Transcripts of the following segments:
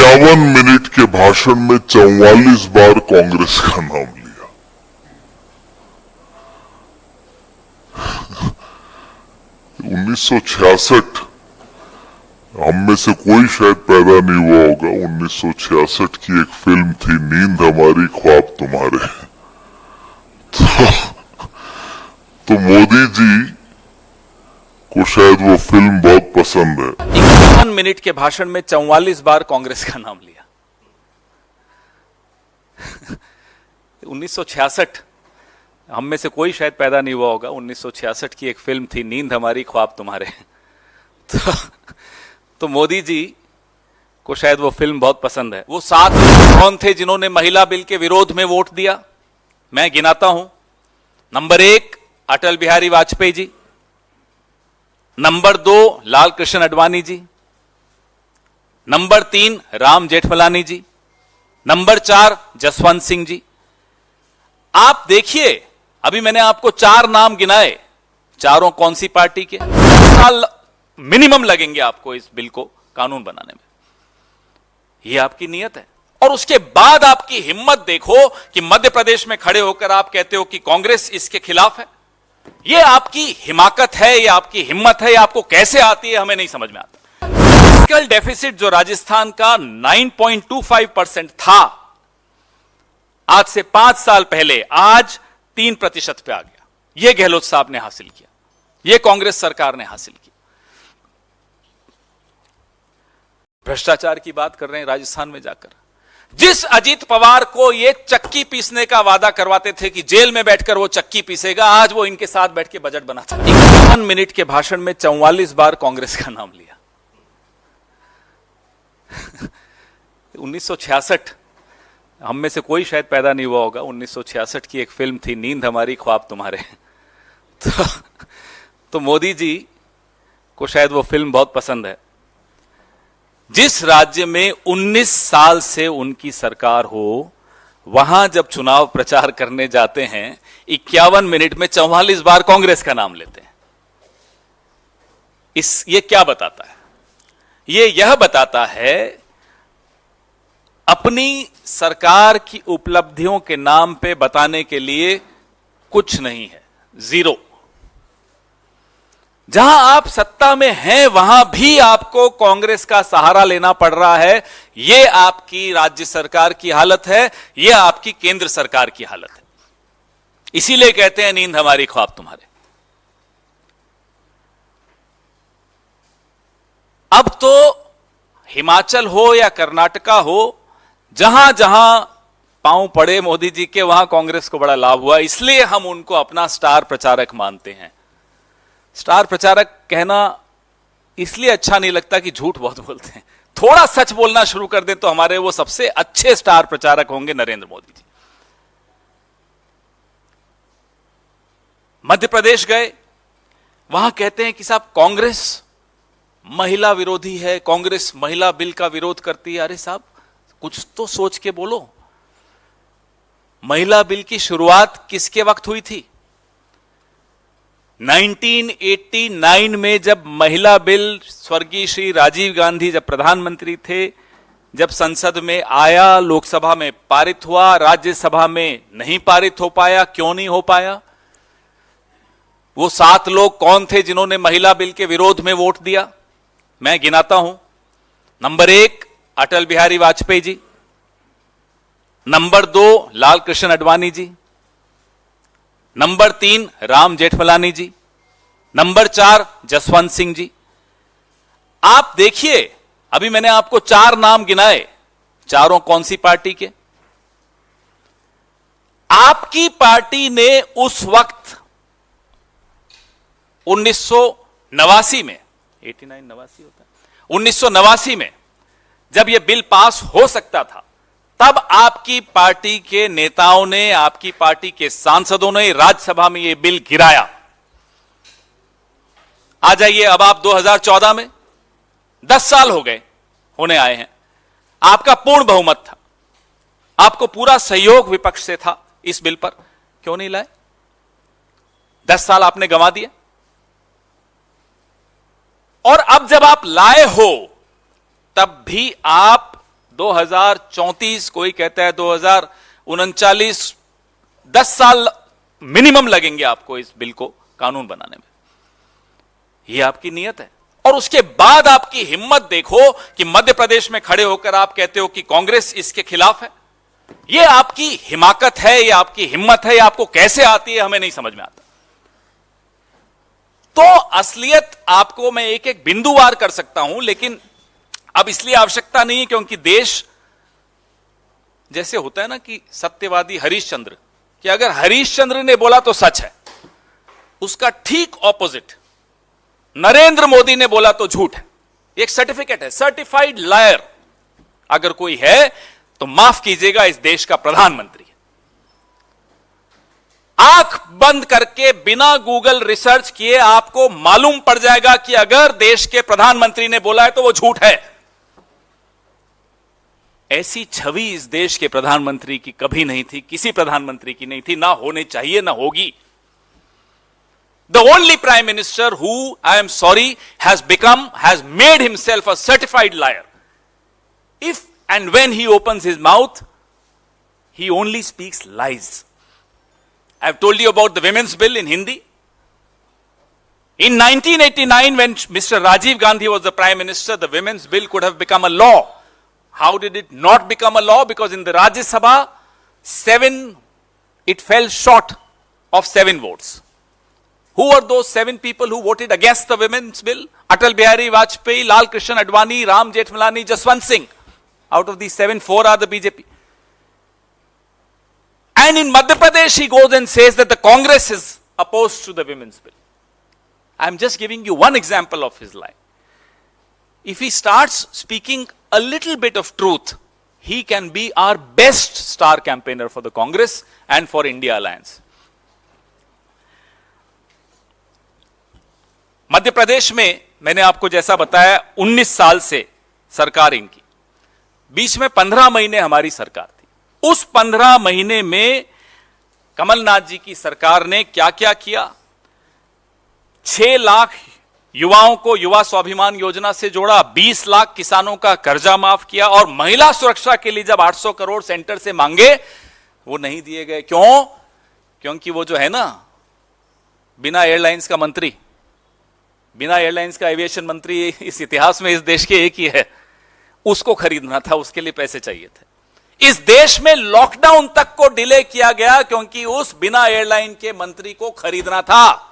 51 minute के भाषण में 44 बार कांग्रेस का नाम लिया। 1966 हम में से कोई शायद पैदा नहीं हुआ होगा। 1966 की एक फिल्म थी नींद हमारी ख्वाब तुम्हारे। तो मोदी जी को शायद वो फिल्म बहुत पसंद है। 51 मिनट के भाषण में 44 बार कांग्रेस का नाम लिया। 1966 हम में से कोई शायद पैदा नहीं हुआ होगा। 1966 की एक फिल्म थी नींद हमारी ख्वाब तुम्हारे। तो मोदी जी को शायद वो फिल्म बहुत पसंद है। वो 7 लोग कौन थे जिन्होंने महिला बिल के विरोध में वोट दिया? मैं गिनाता हूं। Number 1 Atal Bihari Vajpayee ji, number 2 Lal Krishna Advani ji, number 3 Ram Jethmalani जी, नंबर 4 जसवंत सिंह जी। आप देखिए, अभी मैंने आपको 4 नाम गिनाए, चारों कौन सी पार्टी के? 10 साल मिनिमम लगेंगे आपको इस बिल को कानून बनाने में। यह आपकी नीयत है। और उसके बाद आपकी हिम्मत देखो कि मध्य प्रदेश में खड़े होकर आप कहते हो कि कांग्रेस इसके खिलाफ है। यह आपकी हिमाकत है, यह आपकी हिम्मत है। यह आपको कैसे आती है हमें नहीं समझ में आता। फिस्कल डेफिसिट जो राजस्थान का 9.25% था, आज से 5 साल पहले आज 3% पे आ गया। यह गहलोत साहब ने हासिल किया, यह कांग्रेस सरकार ने हासिल किया। भ्रष्टाचार की बात कर रहे हैं राजस्थान में जाकर। जिस अजीत पवार को ये चक्की पीसने का वादा करवाते थे कि जेल में बैठकर वो चक्की पीसेगा, आज वो इनके साथ बैठ के बजट बनाता है। 51 मिनट के भाषण में 44 बार कांग्रेस का नाम लिया। 1966 हम में से कोई शायद पैदा नहीं हुआ होगा। 1966 की एक फिल्म थी नींद हमारी ख्वाब तुम्हारे। तो मोदी जी को शायद वो फिल्म बहुत पसंद है। जिस राज्य में 19 साल से उनकी सरकार हो, वहां जब चुनाव प्रचार करने जाते हैं 51 मिनट में 44 बार कांग्रेस का नाम लेते हैं। ये क्या बताता है? यह बताता है अपनी सरकार की उपलब्धियों के नाम पे बताने के लिए कुछ नहीं है, जीरो। जहां आप सत्ता में हैं वहां भी आपको कांग्रेस का सहारा लेना पड़ रहा है। यह आपकी राज्य सरकार की हालत है, यह आपकी केंद्र सरकार की हालत है। इसीलिए कहते हैं नींद हमारी ख्वाब तुम्हारे। अब तो हिमाचल हो या कर्नाटका हो, जहां जहां पांव पड़े मोदी जी के, वहां कांग्रेस को बड़ा लाभ हुआ। इसलिए हम उनको अपना स्टार प्रचारक मानते हैं। स्टार प्रचारक कहना इसलिए अच्छा नहीं लगता कि झूठ बहुत बोलते हैं। थोड़ा सच बोलना शुरू कर दें तो हमारे वो सबसे अच्छे स्टार प्रचारक होंगे नरेंद्र मोदी जी। मध्य प्रदेश गए, वहां कहते हैं कि साहब कांग्रेस महिला विरोधी है, कांग्रेस महिला बिल का विरोध करती है। अरे साहब, कुछ तो सोच के बोलो। महिला बिल की शुरुआत किसके वक्त हुई थी? 1989 में जब महिला बिल स्वर्गीय श्री राजीव गांधी जब प्रधानमंत्री थे, जब संसद में आया, लोकसभा में पारित हुआ, राज्यसभा में नहीं पारित हो पाया। क्यों नहीं हो पाया? वो 7 लोग कौन थे जिन्होंने महिला बिल के विरोध में वोट दिया? मैं गिनाता हूं। Number 1 Atal Bihari Vajpayee ji, number 2 Lal Krishna Advani ji, number 3 Ram Jethmalani जी, नंबर 4 जसवंत सिंह जी। आप देखिए, अभी मैंने आपको 4 नाम गिनाए, चारों कौन सी पार्टी के? आपकी पार्टी ने उस वक्त 1989 में, 89 होता है, 1989 में जब यह बिल पास हो सकता था, तब आपकी पार्टी के नेताओं ने, आपकी पार्टी के सांसदों ने राज्यसभा में यह बिल गिराया। आ जाइए अब आप 2014 में, 10 साल हो गए होने आए हैं, आपका पूर्ण बहुमत था, आपको पूरा सहयोग विपक्ष से था इस बिल पर, क्यों नहीं लाए? 10 साल आपने गंवा दिए। और अब जब आप लाए हो, तब भी आप 2034, कोई कहता है 2039, 10 साल मिनिमम लगेंगे आपको इस बिल को कानून बनाने में। यह आपकी नियत है। और उसके बाद आपकी हिम्मत देखो कि मध्य प्रदेश में खड़े होकर आप कहते हो कि कांग्रेस इसके खिलाफ है। यह आपकी हिमाकत है, यह आपकी हिम्मत है, यह आपको कैसे आती है हमें नहीं समझ में आता। तो असलियत आपको मैं एक एक बिंदुवार कर सकता हूं, लेकिन अब इसलिए आवश्यकता नहीं है क्योंकि देश जैसे होता है ना कि सत्यवादी हरीशचंद्र, कि अगर हरीशचंद्र ने बोला तो सच है, उसका ठीक ऑपोजिट नरेंद्र मोदी ने बोला तो झूठ है। एक सर्टिफिकेट है, सर्टिफाइड लायर अगर कोई है तो माफ कीजिएगा, इस देश का प्रधानमंत्री है। आंख बंद करके बिना गूगल रिसर्च किए आपको मालूम पड़ जाएगा कि अगर देश के प्रधानमंत्री ने बोला है तो वो झूठ है। ऐसी छवि इस देश के प्रधानमंत्री की कभी नहीं थी, किसी प्रधानमंत्री की नहीं थी, ना होने चाहिए, ना होगी। The only prime minister who, I am sorry, has made himself a certified liar. If and when he opens his mouth, he only speaks lies. I have told you about the women's bill in Hindi. In 1989, when Mr. Rajiv Gandhi was the prime minister, the women's bill could have become a law. How did it not become a law? Because in the Rajya Sabha, it fell short of 7 votes. Who were those 7 people who voted against the women's bill? Atal Bihari Vajpayee, Lal Krishan Advani, Ram Jethmalani, Jaswant Singh. Out of these 7, 4 are the BJP. And in Madhya Pradesh, he goes and says that the Congress is opposed to the women's bill. I'm just giving you one example of his lie. If he starts speaking a little bit of truth, he can be our best star campaigner for the Congress and for India Alliance. Madhya Pradesh में मैंने आपको जैसा बताया 19 साल से सरकार इनकी, बीच में 15 महीने हमारी सरकार थी। उस 15 महीने में कमलनाथ जी की सरकार ने क्या क्या किया? 6 लाख युवाओं को युवा स्वाभिमान योजना से जोड़ा, 20 लाख किसानों का कर्जा माफ किया, और महिला सुरक्षा के लिए जब 800 करोड़ सेंटर से मांगे वो नहीं दिए गए। क्यों? क्योंकि वो जो है ना, बिना एयरलाइंस का मंत्री, बिना एयरलाइंस का एविएशन मंत्री इस इतिहास में इस देश के एक ही है, उसको खरीदना था, उसके लिए पैसे चाहिए थे। इस देश में लॉकडाउन तक को डिले किया गया क्योंकि उस बिना एयरलाइन के मंत्री को खरीदना था।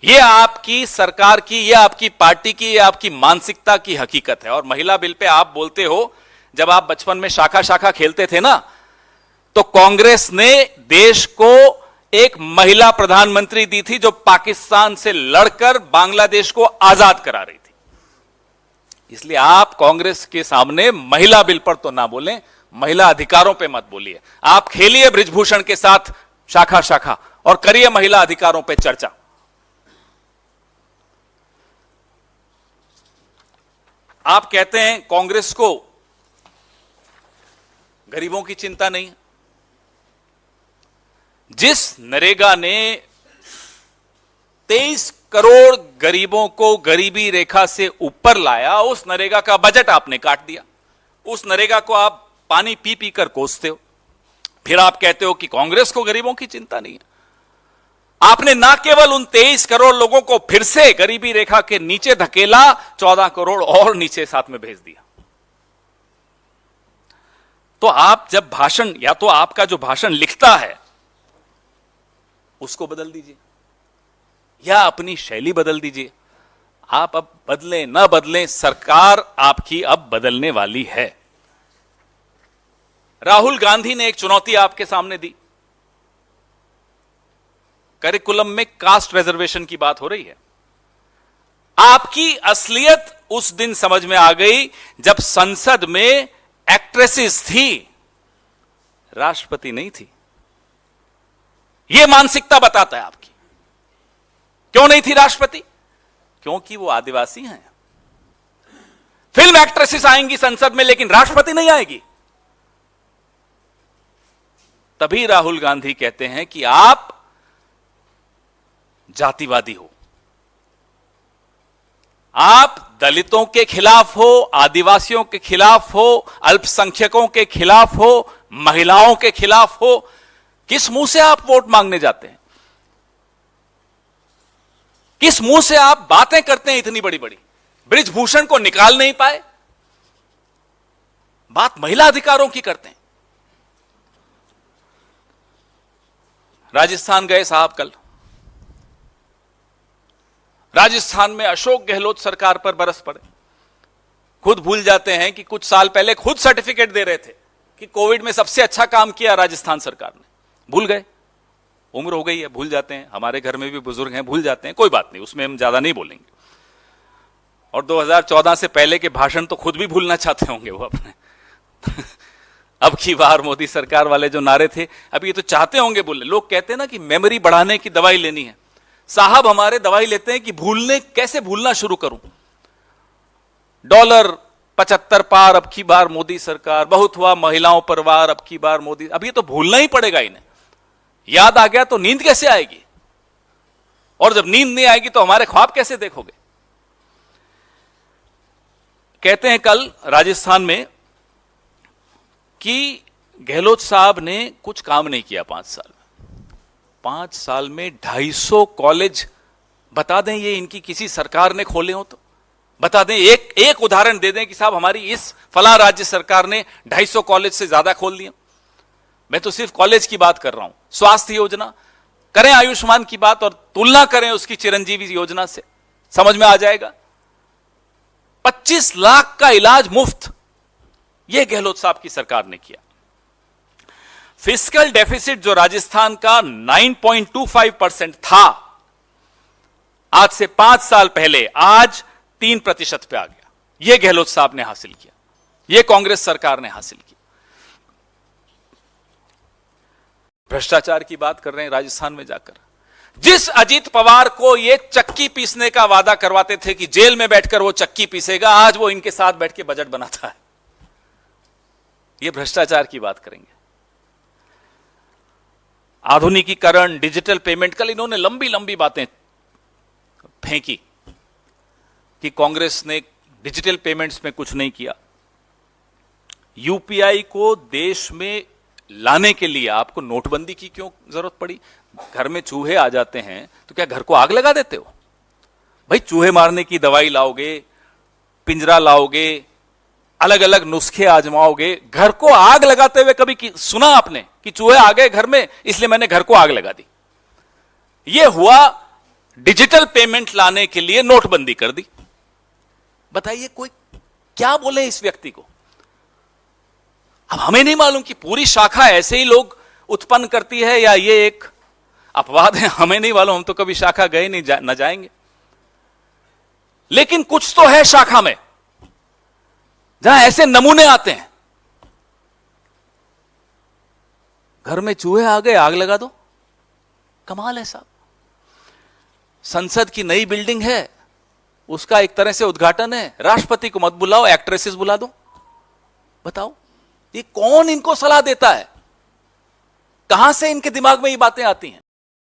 यह आपकी सरकार की, यह आपकी पार्टी की, यह आपकी मानसिकता की हकीकत है। और महिला बिल पे आप बोलते हो, जब आप बचपन में शाखा शाखा खेलते थे ना, तो कांग्रेस ने देश को एक महिला प्रधानमंत्री दी थी जो पाकिस्तान से लड़कर बांग्लादेश को आजाद करा रही थी। इसलिए आप कांग्रेस के सामने महिला बिल पर तो ना बोलें, महिला अधिकारों पे मत बोलिए। आप खेलिए बृजभूषण के साथ शाखा शाखा और करिए महिला अधिकारों पे चर्चा। आप कहते हैं कांग्रेस को गरीबों की चिंता नहीं। जिस नरेगा ने 23 करोड़ गरीबों को गरीबी रेखा से ऊपर लाया, उस नरेगा का बजट आपने काट दिया। उस नरेगा को आप पानी पी पी कर कोसते हो। फिर आप कहते हो कि कांग्रेस को गरीबों की चिंता नहीं है। आपने ना केवल उन 23 करोड़ लोगों को फिर से गरीबी रेखा के नीचे धकेला, 14 करोड़ और नीचे साथ में भेज दिया। तो आप जब भाषण, या तो आपका जो भाषण लिखता है उसको बदल दीजिए या अपनी शैली बदल दीजिए। आप अब बदलें न बदलें, सरकार आपकी अब बदलने वाली है। राहुल गांधी ने एक चुनौती आपके सामने दी। करिकुलम में कास्ट रिजर्वेशन की बात हो रही है। आपकी असलियत उस दिन समझ में आ गई जब संसद में एक्ट्रेसेस थी, राष्ट्रपति नहीं थी। यह मानसिकता बताता है आपकी। क्यों नहीं थी राष्ट्रपति? क्योंकि वो आदिवासी हैं। फिल्म एक्ट्रेसेस आएंगी संसद में लेकिन राष्ट्रपति नहीं आएगी। तभी राहुल गांधी कहते हैं कि आप जातिवादी हो, आप दलितों के खिलाफ हो, आदिवासियों के खिलाफ हो, अल्पसंख्यकों के खिलाफ हो, महिलाओं के खिलाफ हो, किस मुंह से आप वोट मांगने जाते हैं? किस मुंह से आप बातें करते हैं इतनी बड़ी बड़ी? बृजभूषण को निकाल नहीं पाए, बात महिला अधिकारों की करते हैं। राजस्थान गए साहब कल। राजस्थान में अशोक गहलोत सरकार पर बरस पड़े। खुद भूल जाते हैं कि कुछ साल पहले खुद सर्टिफिकेट दे रहे थे कि कोविड में सबसे अच्छा काम किया राजस्थान सरकार ने। भूल गए, उम्र हो गई है, भूल जाते हैं। हमारे घर में भी बुजुर्ग हैं, भूल जाते हैं, कोई बात नहीं, उसमें हम ज्यादा नहीं बोलेंगे। और 2014 से पहले के भाषण तो खुद भी भूलना चाहते होंगे वो अपने। अब की बार मोदी सरकार वाले जो नारे थे, अब ये तो चाहते होंगे बोलने। लोग कहते हैं ना कि मेमोरी बढ़ाने की दवाई लेनी है। साहब हमारे दवाई लेते हैं कि कैसे भूलना शुरू करूं। डॉलर 75 पार अब की बार मोदी सरकार, बहुत हुआ महिलाओं पर वार अब की बार मोदी। अब ये तो भूलना ही पड़ेगा इन्हें। याद आ गया तो नींद कैसे आएगी? और जब नींद नहीं आएगी तो हमारे ख्वाब कैसे देखोगे? कहते हैं कल राजस्थान में कि गहलोत साहब ने कुछ काम नहीं किया 5 साल में। 5 साल में 250 कॉलेज बता दें ये इनकी किसी सरकार ने खोले हो तो बता दें। एक उदाहरण दे दें कि साहब हमारी इस फला राज्य सरकार ने 250 कॉलेज से ज्यादा खोल दिए। मैं तो सिर्फ कॉलेज की बात कर रहा हूं। स्वास्थ्य योजना करें, आयुष्मान की बात, और तुलना करें उसकी चिरंजीवी योजना से, समझ में आ जाएगा। 25 लाख का इलाज मुफ्त, यह गहलोत साहब की सरकार ने किया। फिस्कल डेफिसिट जो राजस्थान का 9.25% था आज से 5 साल पहले, आज 3% पे आ गया। यह गहलोत साहब ने हासिल किया, यह कांग्रेस सरकार ने हासिल किया। भ्रष्टाचार की बात कर रहे हैं राजस्थान में जाकर। जिस अजीत पवार को यह चक्की पीसने का वादा करवाते थे कि जेल में बैठकर वो चक्की पीसेगा, आज वो इनके साथ बैठ के बजट बनाता है। यह भ्रष्टाचार की बात करेंगे। आधुनिकीकरण, डिजिटल पेमेंट, कल इन्होंने लंबी लंबी बातें फेंकी कि कांग्रेस ने डिजिटल पेमेंट्स में कुछ नहीं किया। यूपीआई को देश में लाने के लिए आपको नोटबंदी की क्यों जरूरत पड़ी? घर में चूहे आ जाते हैं तो क्या घर को आग लगा देते हो? भाई चूहे मारने की दवाई लाओगे, पिंजरा लाओगे, अलग अलग नुस्खे आजमाओगे। घर को आग लगाते हुए कभी सुना आपने कि चूहे आ गए घर में इसलिए मैंने घर को आग लगा दी? यह हुआ डिजिटल पेमेंट लाने के लिए नोटबंदी कर दी। बताइए कोई क्या बोले इस व्यक्ति को? अब हमें नहीं मालूम कि पूरी शाखा ऐसे ही लोग उत्पन्न करती है या ये एक अपवाद है, हमें नहीं मालूम। हम तो कभी शाखा गए नहीं, न जाएंगे। लेकिन कुछ तो है शाखा में जहां ऐसे नमूने आते हैं। घर में चूहे आ गए, आग लगा दो। कमाल है साहब। संसद की नई बिल्डिंग है, उसका एक तरह से उद्घाटन है। राष्ट्रपति को मत बुलाओ, एक्ट्रेसेस बुला दो। बताओ ये कौन इनको सलाह देता है? कहां से इनके दिमाग में ये बातें आती हैं?